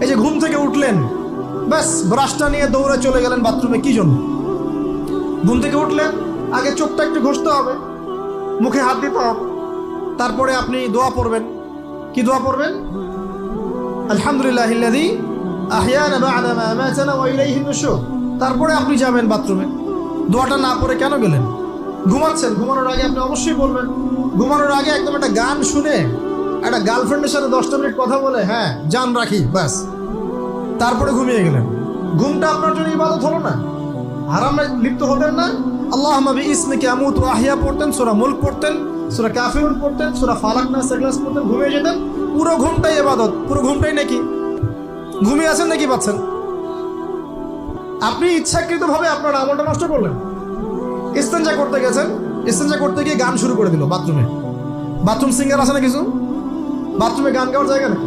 এই যে ঘুম থেকে উঠলেন, ব্যাস ব্রাশটা নিয়ে দৌড়ে চলে গেলেন বাথরুমে, কি জন্য? ঘুম থেকে উঠলেন, আগে চোখটা একটু ঘষতে হবে, মুখে হাত দিতে হবে, তারপরে আপনি দোয়া পড়বেন। কি দোয়া পড়বেন? আলহামদুলিল্লাহিল্লাযী আহইয়ানা বা'দা মা আমাতানা ওয়া ইলাইহিন নুশুর। তারপরে আপনি যাবেন বাথরুমে। দোয়াটা না পড়ে কেন গেলেন? ঘুমাচ্ছেন, ঘুমানোর আগে আপনি অবশ্যই বলবেন। ঘুমানোর আগে একদম একটা গান শুনে, একটা গার্লফ্রেন্ডের সাথে 10টা মিনিট কথা বলে, হ্যাঁ জান রাখি, ব্যাস, তারপরে ঘুমিয়ে গেলেন। ঘুমটা আপনার জন্য ইবাদত হলো না? হারামে লিপ্ত হতেন না? আল্লাহুম্মা বিইসমিকা আমুতু ওয়া আহইয়া পড়তেন, সূরা মুলক পড়তেন, সূরা কাফিরুন পড়তেন, সূরা ফালাক নাস ইখলাস পড়তেন, ঘুমিয়ে যেতেন। পুরো ঘুমটাই ইবাদত, পুরো ঘুমটাই নাকি? ঘুমিয়ে আছেন নাকি পাচ্ছেন? আপনি ইচ্ছাকৃতভাবে আপনার আমলটা নষ্ট করলেন। ইস্তেঞ্জা করতে গেছেন, ইস্তেঞ্জা করতে গিয়ে গান শুরু করে দিল বাথরুমে। বাথরুম সিঙ্গার আছে না কিছু? বাথরুমে গান গাওয়ার জায়গা না।